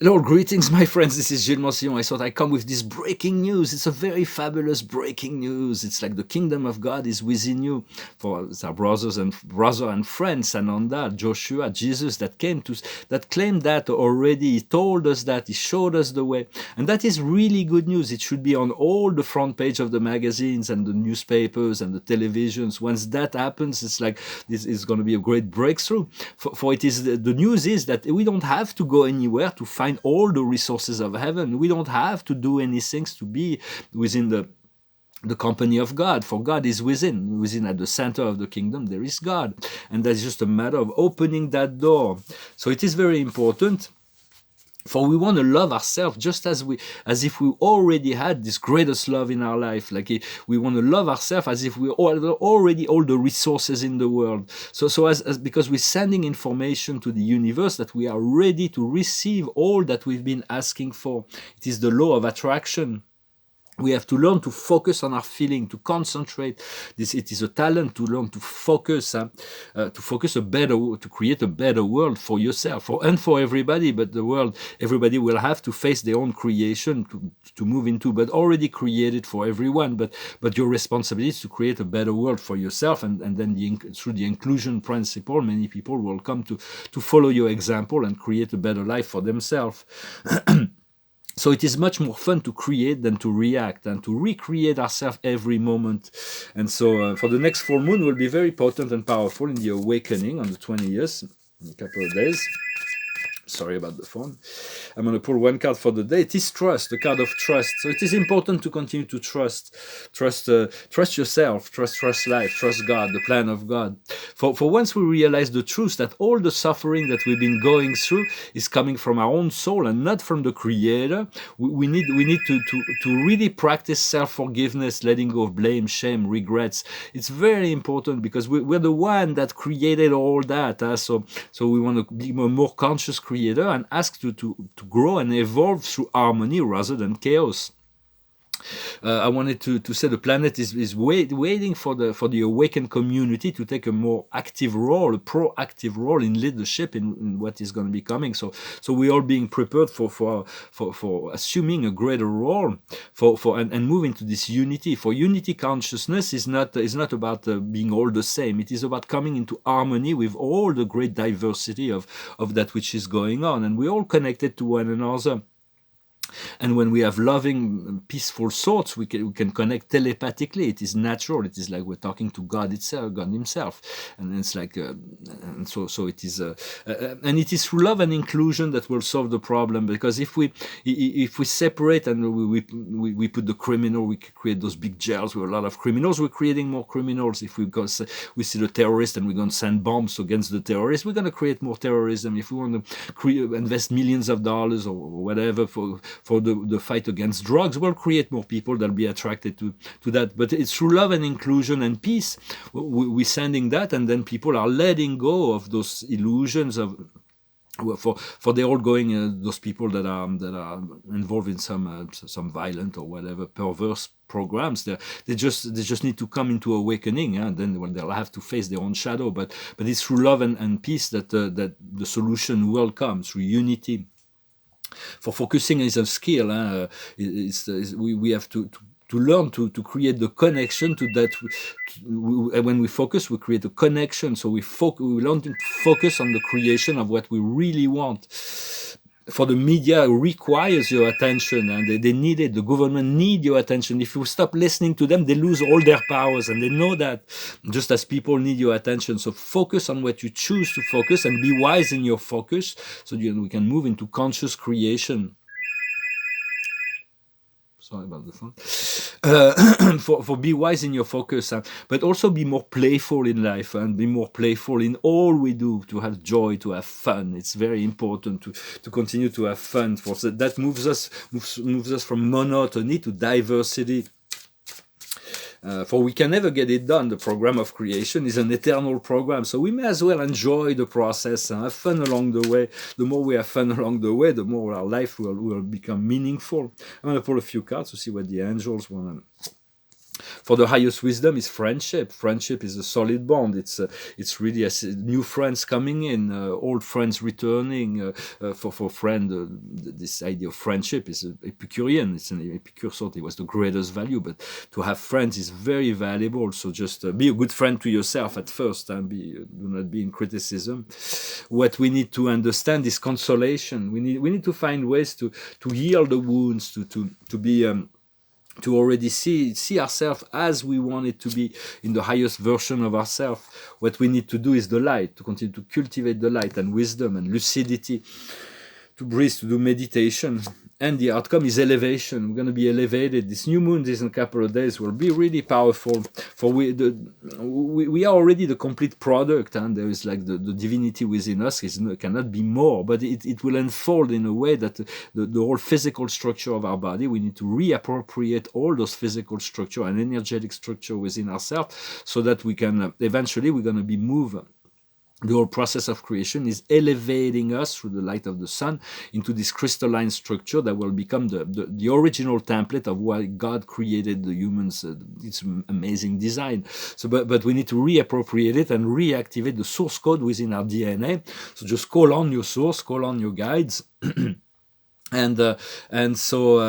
Hello, greetings, my friends. This is Gilles Montillon. I thought I'd come with this breaking news. It's a very fabulous breaking news. It's like the kingdom of God is within you. For our brother and friends, Ananda, Joshua, Jesus, that claimed that already. He told us that. He showed us the way, and that is really good news. It should be on all the front page of the magazines and the newspapers and the televisions. Once that happens, it's like this is going to be a great breakthrough. For it is the news is that we don't have to go anywhere to find all the resources of heaven. We don't have to do anything to be within the company of God, for God is within at the center of the kingdom there is God, and that's just a matter of opening that door. So it is very important, for we want to love ourselves just as if we already had this greatest love in our life. Like we want to love ourselves as if we already all the resources in the world. So as because we're sending information to the universe that we are ready to receive all that we've been asking for. It is the law of attraction. We have to learn to focus on our feeling, to concentrate. It is a talent to learn to focus, to create a better world for yourself, and for everybody. But the world, everybody will have to face their own creation to move into, but already created for everyone. But your responsibility is to create a better world for yourself, and then through the inclusion principle, many people will come to follow your example and create a better life for themselves. So it is much more fun to create than to react and to recreate ourselves every moment. And so for the next full moon will be very potent and powerful in the awakening on the 20th, in a couple of days. Sorry about the phone. I'm going to pull one card for the day. It is trust, the card of trust. So it is important to continue to trust yourself, trust life, trust God, the plan of God. For once we realize the truth that all the suffering that we've been going through is coming from our own soul and not from the Creator, we need to really practice self-forgiveness, letting go of blame, shame, regrets. It's very important because we're the one that created all that. So we want to be a more conscious creator and ask to grow and evolve through harmony rather than chaos. I wanted to say the planet is waiting for the awakened community to take a more active role, a proactive role in leadership in what is going to be coming. So we're all being prepared for assuming a greater role and move into this unity. For unity consciousness is not about being all the same. It is about coming into harmony with all the great diversity of that which is going on, and we're all connected to one another. And when we have loving, peaceful thoughts, we can connect telepathically. It is natural. It is like we're talking to God itself, God Himself, and it's like, and so it is, and it is through love and inclusion that will solve the problem. Because if we separate and we put the criminal, we create those big jails with a lot of criminals. We're creating more criminals. If we see the terrorist and we're going to send bombs against the terrorists, we're going to create more terrorism. If we want to invest millions of dollars or whatever for the fight against drugs, will create more people that'll be attracted to that. But it's through love and inclusion and peace we're sending that, and then people are letting go of those illusions of for they're all going those people that are involved in some violent or whatever perverse programs. They just need to come into awakening, and then they'll have to face their own shadow. But it's through love and peace that the solution will come, through unity. For focusing is a skill. We have to learn to create the connection to that. When we focus, we create a connection. So we learn to focus on the creation of what we really want. For the media requires your attention, and they need it. The government need your attention. If you stop listening to them, they lose all their powers, and they know that, just as people need your attention. So focus on what you choose to focus and be wise in your focus, so we can move into conscious creation. Sorry about the phone. For be wise in your focus, but also be more playful in life, and be more playful in all we do, to have joy, to have fun. It's very important to continue to have fun. For that moves us from monotony to diversity. For we can never get it done. The program of creation is an eternal program, so we may as well enjoy the process and have fun along the way. The more we have fun along the way, the more our life will become meaningful. I'm going to pull a few cards to see what the angels want to For the highest wisdom is friendship. Friendship is a solid bond. It's really new friends coming in, old friends returning. For friend, this idea of friendship is Epicurean. It's an Epicure thought it was the greatest value, but to have friends is very valuable. So just be a good friend to yourself at first, and do not be in criticism. What we need to understand is consolation. We need to find ways to heal the wounds, to be. To already see ourselves as we want it to be in the highest version of ourselves. What we need to do is the light, to continue to cultivate the light and wisdom and lucidity, to breathe, to do meditation. And the outcome is elevation. We're going to be elevated. This new moon, this in a couple of days, will be really powerful. For we are already the complete product, and there is like the divinity within us cannot be more, but it will unfold in a way that the whole physical structure of our body, we need to reappropriate all those physical structure and energetic structure within ourselves, so that we can eventually we're going to be moved. The whole process of creation is elevating us through the light of the sun into this crystalline structure that will become the original template of why God created the humans. It's amazing design. So, but we need to reappropriate it and reactivate the source code within our DNA. So just call on your source, call on your guides, and so.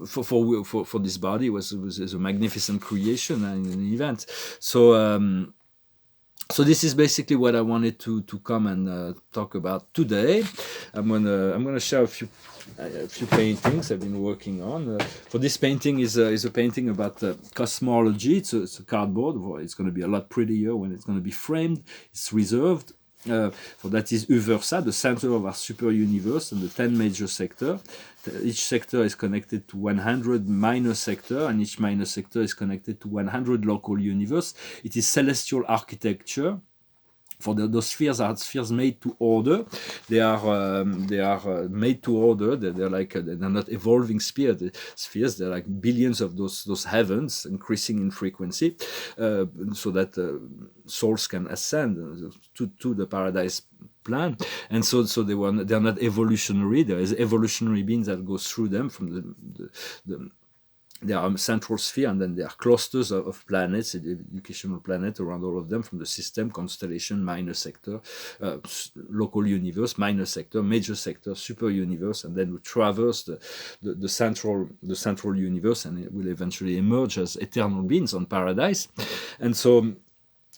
For this body was a magnificent creation and an event. So this is basically what I wanted to come and talk about today. I'm gonna share a few paintings I've been working on. For this painting is a painting about cosmology. It's a cardboard. It's going to be a lot prettier when it's going to be framed. It's reserved. For that is Uversa, the center of our super universe, and the 10 major sectors. Each sector is connected to 100 minor sector, and each minor sector is connected to 100 local universe. It is celestial architecture. For those spheres are spheres made to order. They are made to order. They're not evolving spheres. They're like billions of those heavens, increasing in frequency, so that souls can ascend to the paradise plan. And so they're not evolutionary. There is evolutionary beings that go through them from the there are central sphere, and then there are clusters of planets, educational planets around all of them, from the system, constellation, minor sector, local universe, minor sector, major sector, super universe, and then we traverse the central universe, and it will eventually emerge as eternal beings on paradise. And so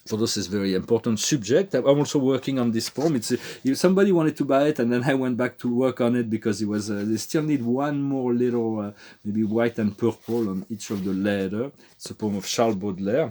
for this is very important subject. I'm also working on this poem. Somebody wanted to buy it, and then I went back to work on it because it was. They still need one more little, maybe white and purple on each of the letter. It's a poem of Charles Baudelaire.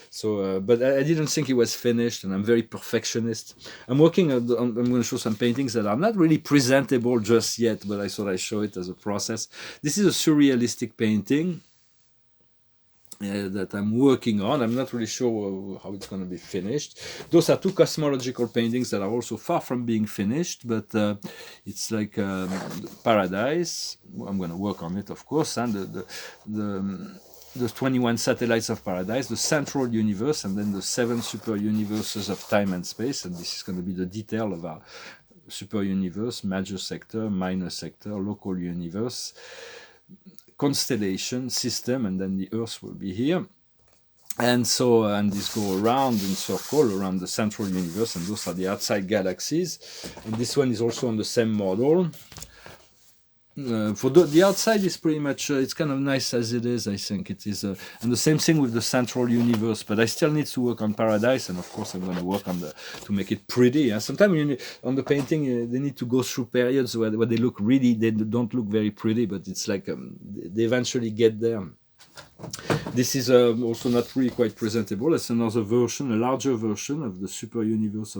So, but I didn't think it was finished, and I'm very perfectionist. I'm working on. I'm going to show some paintings that are not really presentable just yet, but I thought I'd show it as a process. This is a surrealistic painting that I'm working on. I'm not really sure how it's going to be finished. Those are two cosmological paintings that are also far from being finished, but it's like paradise. I'm going to work on it, of course, and the 21 satellites of paradise, the central universe, and then the 7 super universes of time and space. And this is going to be the detail of our super universe, major sector, minor sector, local universe, constellation system, and then the Earth will be here. And so, and this go around in circle around the central universe, and those are the outside galaxies. And this one is also on the same model. For the outside is pretty much, it's kind of nice as it is, I think. It is, and the same thing with the central universe, but I still need to work on paradise, and of course I'm going to work on to make it pretty. And sometimes on the painting, they need to go through periods where they look really, they don't look very pretty, but it's like they eventually get there. This is also not really quite presentable. It's another version, a larger version of the super universe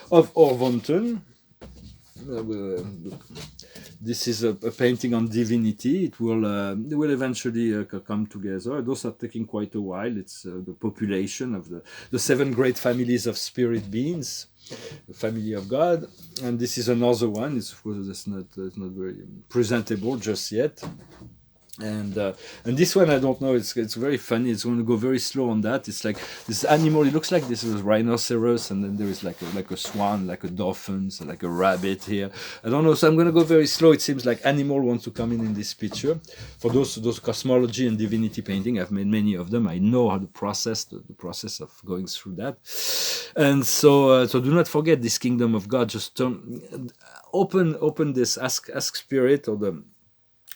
of Orvonton. This is a painting on divinity. It will eventually come together. Those are taking quite a while. It's the population of the 7 great families of spirit beings, the family of God. And this is another one. It's of course it's not very presentable just yet. and uh, and this one I don't know. It's very funny. It's going to go very slow on that. It's like this animal. It looks like this is a rhinoceros, and then there is like a swan, like a dolphin, so like a rabbit here. I don't know. So I'm going to go very slow. It seems like animal wants to come in this picture. For those cosmology and divinity painting, I've made many of them. I know how to process the process of going through that. And so do not forget this kingdom of God. Just open this. Ask spirit or the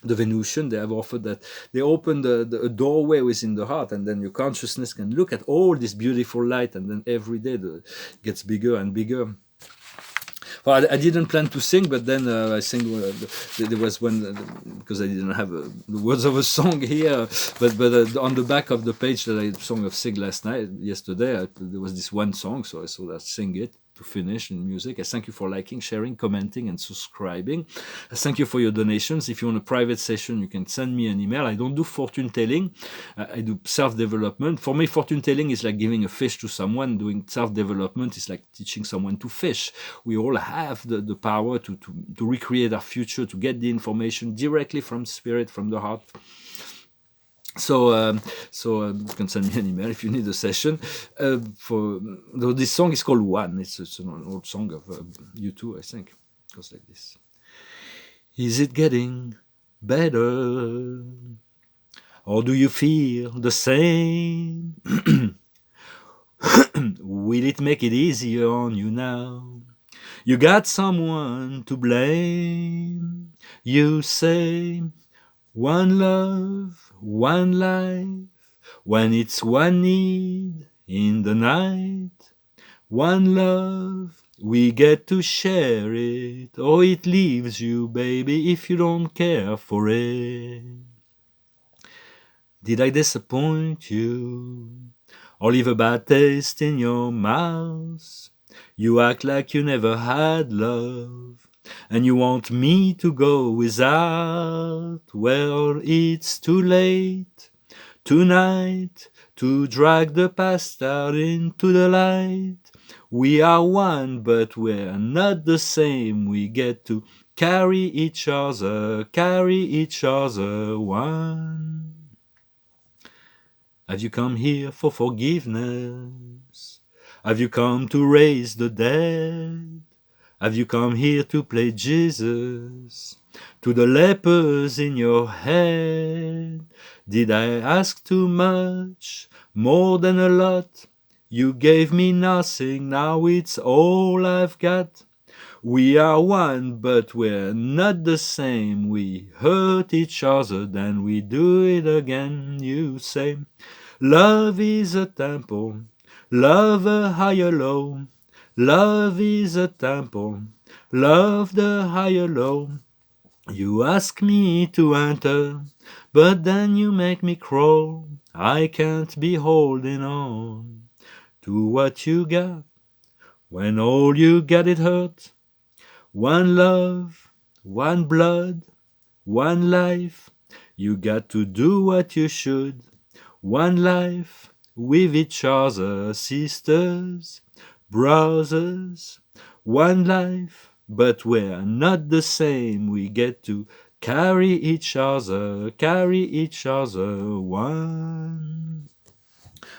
Venusian. They have offered that they open the doorway within the heart, and then your consciousness can look at all this beautiful light, and then every day it gets bigger and bigger. Well, I didn't plan to sing, but then I sang. There was one because I didn't have the words of a song here, but on the back of the page that I song of sing yesterday, there was this one song, so I thought I'd sing it to finish in music. I thank you for liking, sharing, commenting, and subscribing. I thank you for your donations. If you want a private session, you can send me an email. I don't do fortune telling. I do self-development. For me, fortune telling is like giving a fish to someone. Doing self-development is like teaching someone to fish. We all have the power to recreate our future, to get the information directly from spirit, from the heart. So you can send me an email if you need a session. This song is called One. It's an old song of U2, I think. It goes like this. Is it getting better? Or do you feel the same? Will it make it easier on you now? You got someone to blame. You say, one love, one life, when it's one need in the night. One love, we get to share it, or it leaves you, baby, if you don't care for it. Did I disappoint you, or leave a bad taste in your mouth? You act like you never had love, and you want me to go without. Well, it's too late tonight to drag the past out into the light. We are one, but we're not the same. We get to carry each other one. Have you come here for forgiveness? Have you come to raise the dead? Have you come here to play Jesus to the lepers in your head? Did I ask too much, more than a lot? You gave me nothing, now it's all I've got. We are one, but we're not the same. We hurt each other, then we do it again. You say, love is a temple, love a higher low. Love is a temple, love the higher low. You ask me to enter, but then you make me crawl. I can't be holding on to what you got when all you get it hurt. One love, one blood, one life. You got to do what you should. One life with each other, sisters, brothers. One life, but we're not the same. We get to carry each other one.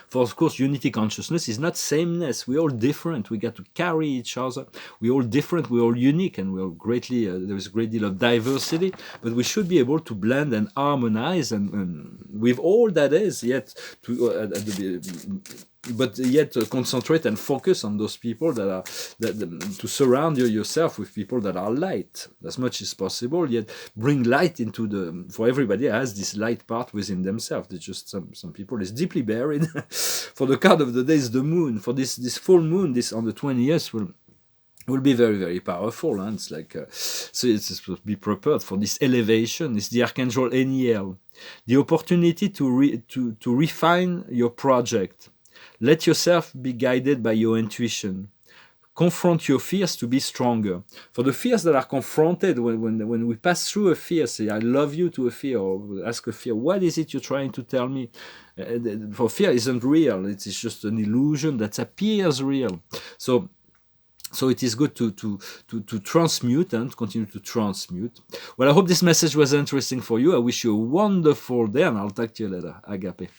For of course, unity consciousness is not sameness. We're all different. We got to carry each other. We're all different. We're all unique, and we're greatly. There is a great deal of diversity, but we should be able to blend and harmonize, and with all that is yet to but yet concentrate and focus on those people that are to surround yourself with people that are light as much as possible, yet bring light into for everybody has this light part within themselves. It's just some people is deeply buried. For the card of the day is the moon. For this full moon, this on the 20th will be very, very powerful. Huh? It's like so it's supposed to be prepared for this elevation. It's the Archangel Eniel, the opportunity to refine your project. Let yourself be guided by your intuition. Confront your fears to be stronger. For the fears that are confronted, when we pass through a fear, say, I love you to a fear, or ask a fear, what is it you're trying to tell me? For fear isn't real. It's just an illusion that appears real. So So it is good to transmute and continue to transmute. Well, I hope this message was interesting for you. I wish you a wonderful day, and I'll talk to you later. Agape.